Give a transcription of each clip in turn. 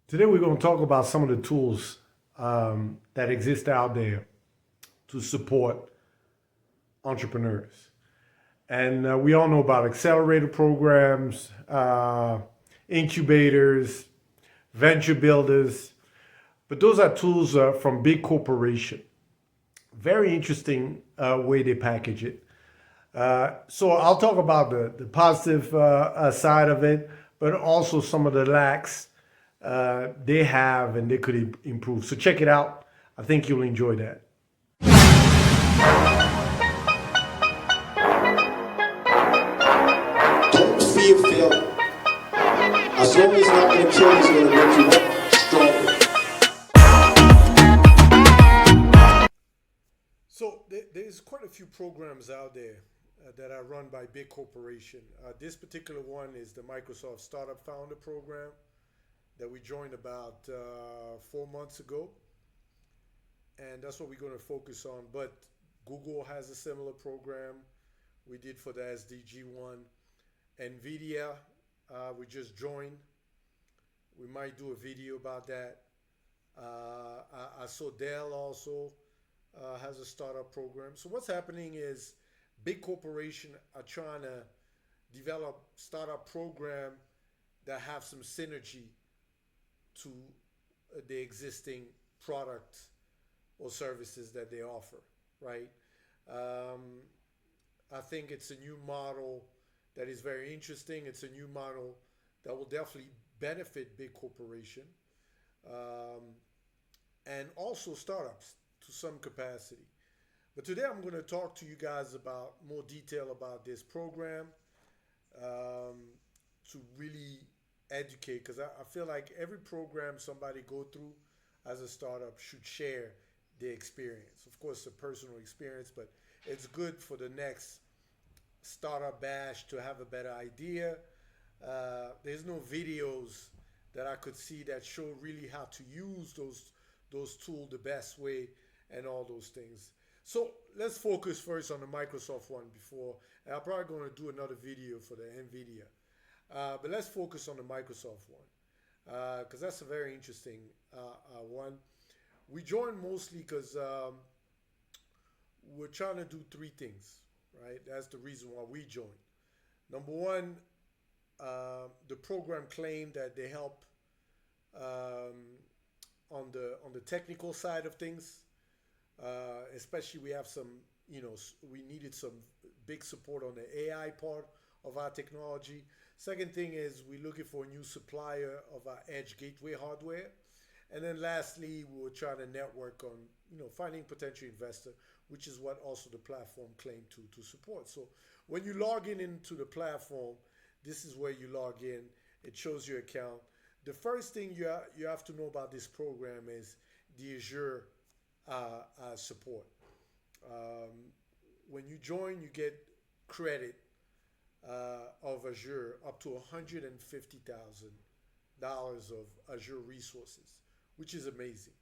Today, we're going to talk about some of the tools that exist out there to support entrepreneurs. And we all know about accelerator programs, incubators, venture builders, but those are tools from big corporation. Very interesting way they package it. So I'll talk about the positive side of it, but also some of the lacks they have and they could improve. So check it out. I think you'll enjoy that. Don't fear failure. As long as it's not going to kill you, it's going to make you stronger. So there's quite a few programs out there that are run by big corporation. This particular one is the Microsoft Startup Founder Program that we joined about 4 months ago, and that's what we're going to focus on. But Google has a similar program. We did for the SDG one. Nvidia, we just joined. We might do a video about that. I saw Dell also has a startup program. So what's happening is big corporations are trying to develop startup program that have some synergy to the existing products or services that they offer, right? Um, I think it's a new model that is very interesting. It's a new model that will definitely benefit big corporation um, and also startups to some capacity. But today I'm going to talk to you guys about more detail about this program to really educate because I feel like every program somebody go through as a startup should share the experience. Of course, a personal experience, but it's good for the next startup bash to have a better idea. There's no videos that I could see that show really how to use those tools the best way and all those things. So let's focus first on the Microsoft one before, and I'm probably going to do another video for the NVIDIA. But let's focus on the Microsoft one because that's a very interesting one. We joined mostly because we're trying to do three things, right? That's the reason why we joined. Number one, the program claimed that they help um, on the technical side of things. Especially we have some, we needed some big support on the AI part of our technology. Second thing is we're looking for a new supplier of our edge gateway hardware. And then lastly, we were trying to network on, finding potential investor, which is what also the platform claimed to support. So when you log in into the platform, this is where you log in. It shows your account. The first thing you have to know about this program is the Azure support. Um, when you join, you get credit of Azure up to $150,000 of Azure resources, which is amazing.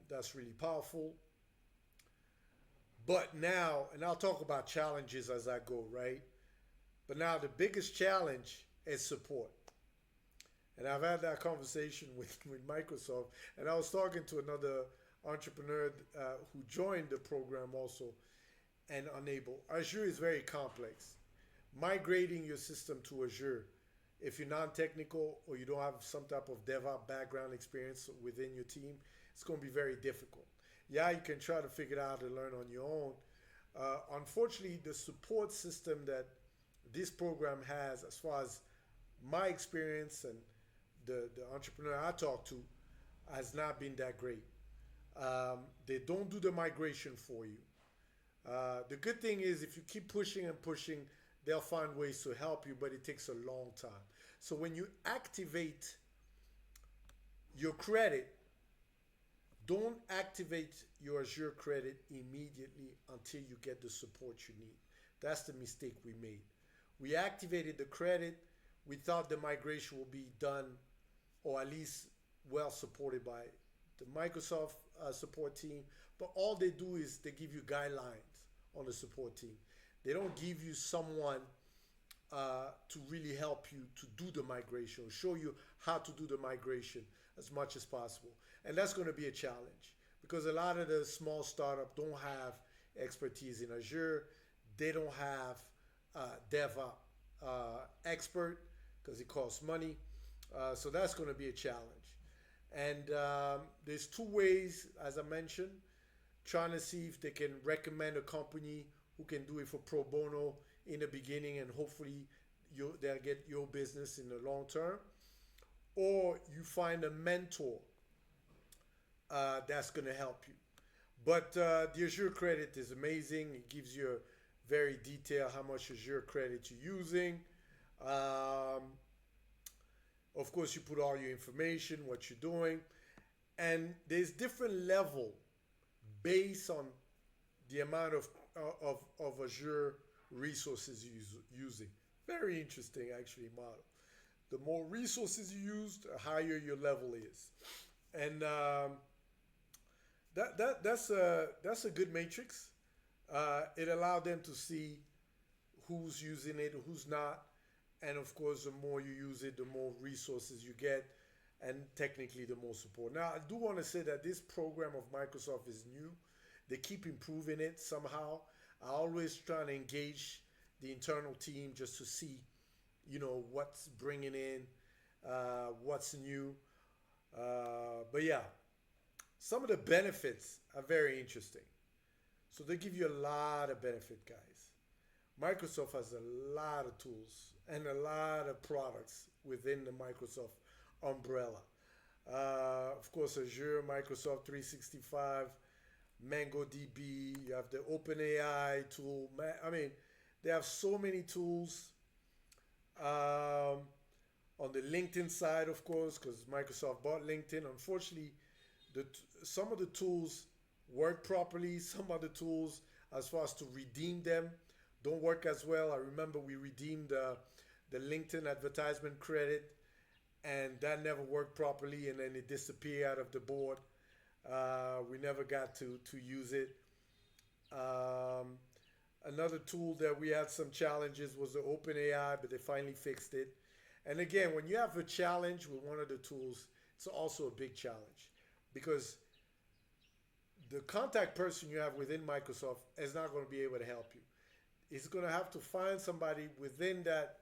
That's really powerful. But now, and I'll talk about challenges as I go, right? But now the biggest challenge is support. And I've had that conversation with Microsoft, and I was talking to another entrepreneur who joined the program also and unable. Azure is very complex. Migrating your system to Azure, if you're non-technical or you don't have some type of DevOps background experience within your team, it's going to be very difficult. Yeah, you can try to figure it out and learn on your own. Unfortunately, the support system that this program has, as far as my experience and the entrepreneur I talked to, has not been that great. They don't do the migration for you. The good thing is if you keep pushing and pushing, they'll find ways to help you, but it takes a long time. So when you activate your credit, don't activate your Azure credit immediately until you get the support you need. That's the mistake we made. We activated the credit. We thought the migration will be done or at least well supported by the Microsoft support team. But all they do is they give you guidelines on the support team. They don't give you someone to really help you to do the migration, or show you how to do the migration as much as possible. And that's going to be a challenge because a lot of the small startup don't have expertise in Azure. They don't have DevOps expert because it costs money. So that's going to be a challenge. And there's two ways, as I mentioned, trying to see if they can recommend a company who can do it for pro bono in the beginning, and hopefully they'll get your business in the long term. Or you find a mentor that's going to help you. But the Azure credit is amazing. It gives you a very detailed how much Azure credit you're using. Um, of course, you put all your information, what you're doing, and there's different level based on the amount of Azure resources you're using. Very interesting, actually, model. The more resources you use, the higher your level is, and that's a good matrix. It allowed them to see who's using it, who's not, and of course, the more you use it, the more resources you get, and technically, the more support. Now, I do want to say that this program of Microsoft is new. They keep improving it somehow. I always try to engage the internal team just to see, what's bringing in, what's new. But yeah, some of the benefits are very interesting. So they give you a lot of benefit, guys. Microsoft has a lot of tools and a lot of products within the Microsoft umbrella. Of course, Azure, Microsoft 365, MongoDB, you have the OpenAI tool. I mean, they have so many tools. On the LinkedIn side, of course, because Microsoft bought LinkedIn. Unfortunately, some of the tools work properly. Some of the tools, as far as to redeem them, don't work as well. I remember we redeemed the LinkedIn advertisement credit, and that never worked properly, and then it disappeared out of the board. We never got to use it. Another tool that we had some challenges was the OpenAI, but they finally fixed it. And again, when you have a challenge with one of the tools, it's also a big challenge because the contact person you have within Microsoft is not going to be able to help you. It's going to have to find somebody within that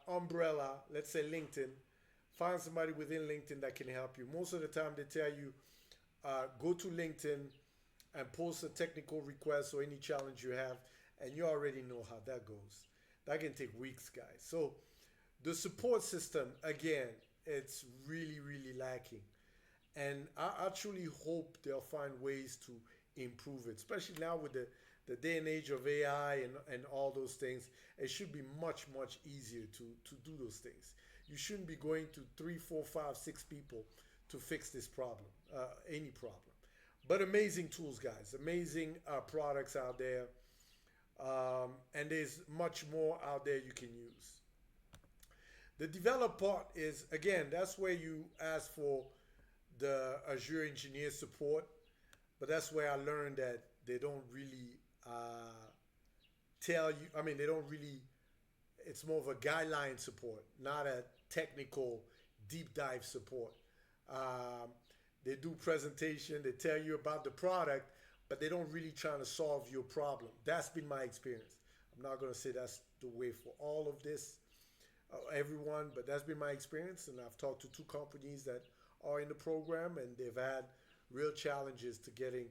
umbrella, let's say LinkedIn, find somebody within LinkedIn that can help you. Most of the time they tell you, go to LinkedIn and post a technical request or any challenge you have, and you already know how that goes. That can take weeks, guys. So the support system, again, it's really, really lacking. And I truly hope they'll find ways to improve it, especially now with the day and age of AI and all those things. It should be much, much easier to do those things. You shouldn't be going to 3, 4, 5, 6 people to fix this problem, any problem. But amazing tools, guys. Amazing products out there. And there's much more out there you can use. The develop part is, again, that's where you ask for the Azure engineer support. But that's where I learned that they don't really tell you, they don't really, it's more of a guideline support, not a technical deep dive support. They do presentation, they tell you about the product, but they don't really try to solve your problem. That's been my experience. I'm not going to say that's the way for all of this, everyone, but that's been my experience. And I've talked to 2 companies that are in the program, and they've had real challenges to getting,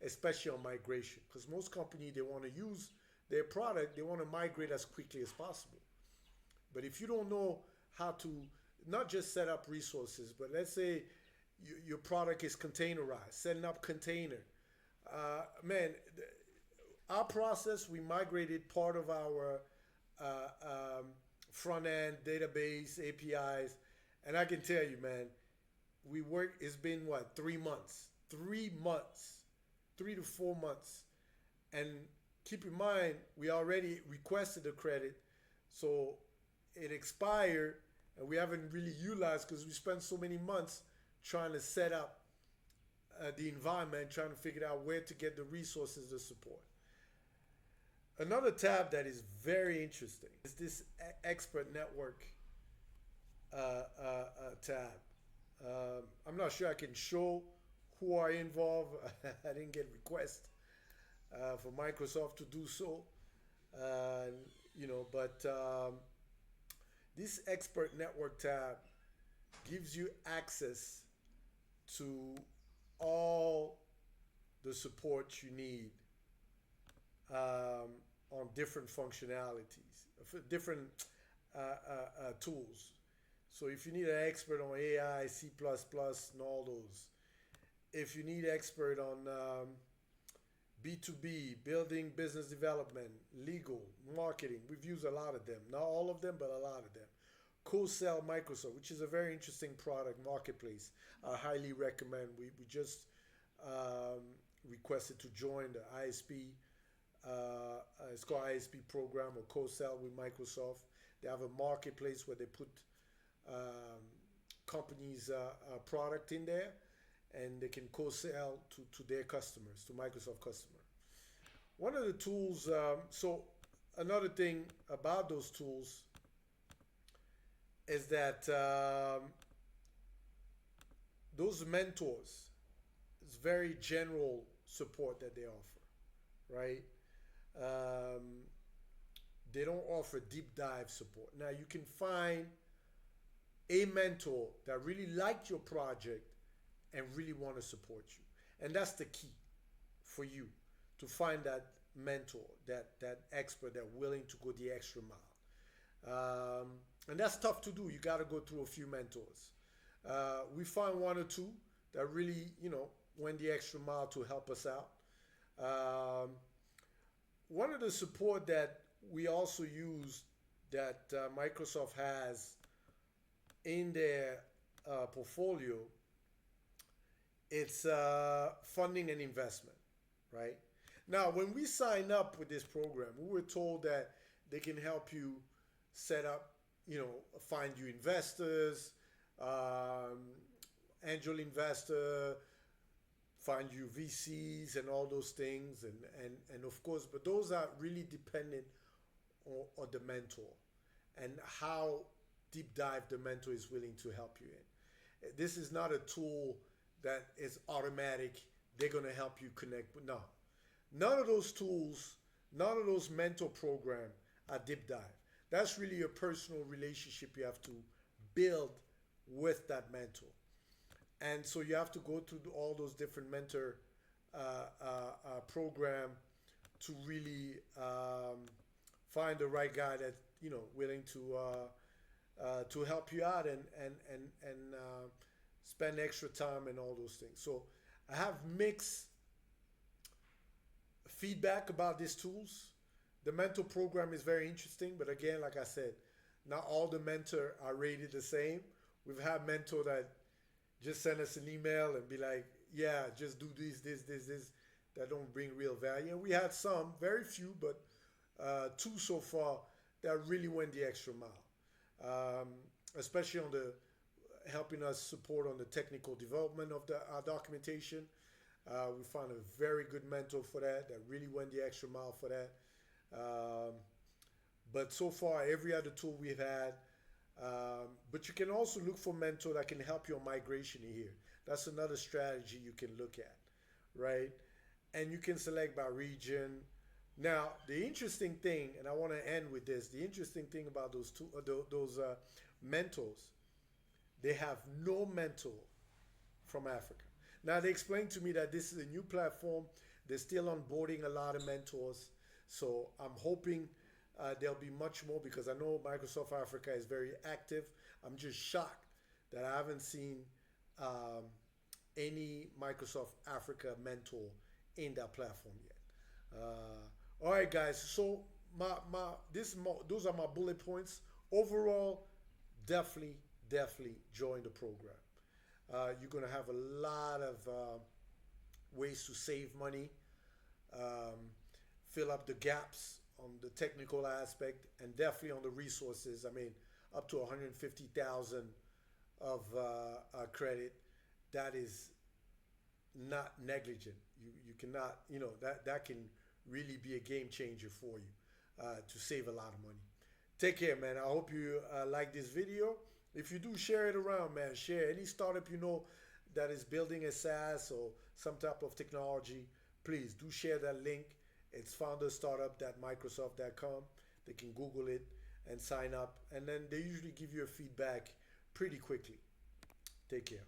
especially on migration, because most companies, they want to use their product, they want to migrate as quickly as possible. But if you don't know how to not just set up resources, but let's say your product is containerized, setting up container. Our process, we migrated part of our front end database APIs, and I can tell you, man, it's been what, 3 months, 3 months, 3 to 4 months, and keep in mind we already requested the credit, so it expired, and we haven't really utilized because we spent so many months trying to set up the environment, trying to figure out where to get the resources to support. Another tab that is very interesting is this expert network tab. I'm not sure I can show who are involved. I didn't get request for Microsoft to do so. Uh, but this expert network tab gives you access to all the support you need on different functionalities, different tools. So if you need an expert on AI, C++, and all those, if you need expert on B2B, building business development, legal, marketing, we've used a lot of them. Not all of them, but a lot of them. Co-sell Microsoft, which is a very interesting product marketplace. I highly recommend. We just um, requested to join the ISP. It's called ISP program or co-sell with Microsoft. They have a marketplace where they put um, companies' product in there, and they can co-sell to their customers, to Microsoft customer. One of the tools. So another thing about those tools is that those mentors, it's very general support that they offer, right? Um, they don't offer deep dive support. Now you can find a mentor that really liked your project and really want to support you, and that's the key for you to find that mentor, that expert that willing to go the extra mile. And that's tough to do. You got to go through a few mentors. We find one or two that really, went the extra mile to help us out. Um, One of the support that we also use that Microsoft has in their portfolio, it's funding and investment, right? Now, when we sign up with this program, we were told that they can help you set up, find you investors, um, angel investor, find you VCs and all those things, and of course, but those are really dependent on the mentor and how deep dive the mentor is willing to help you in. This is not a tool that is automatic. They're gonna help you connect. But no, none of those tools, none of those mentor program are deep dive. That's really a personal relationship you have to build with that mentor. And so you have to go through all those different mentor program to really find the right guy that willing to help you out and spend extra time and all those things. So I have mixed feedback about these tools. The mentor program is very interesting, but again, like I said, not all the mentor are rated the same. We've had mentor that just send us an email and be like, yeah, just do this, that don't bring real value. And we had some, very few, but two so far that really went the extra mile, especially on the helping us support on the technical development of our documentation. We found a very good mentor for that really went the extra mile for that. But so far, every other tool we've had. But you can also look for mentor that can help you on migration here. That's another strategy you can look at, right? And you can select by region. Now, the interesting thing, and I want to end with this, the interesting thing about those mentors, they have no mentor from Africa. Now, they explained to me that this is a new platform. They're still onboarding a lot of mentors. So I'm hoping there'll be much more because I know Microsoft Africa is very active. I'm just shocked that I haven't seen any Microsoft Africa mentor in that platform yet. All right, guys. So those are my bullet points. Overall, definitely join the program. You're gonna have a lot of ways to save money, fill up the gaps on the technical aspect, and definitely on the resources. I mean, up to 150,000 of credit. That is not negligent. You cannot, that can really be a game changer for you to save a lot of money. Take care, man. I hope you like this video. If you do, share it around, man. Share any startup you know that is building a SaaS or some type of technology. Please do share that link. It's founderstartup.microsoft.com. They can Google it and sign up, and then they usually give you a feedback pretty quickly. Take care.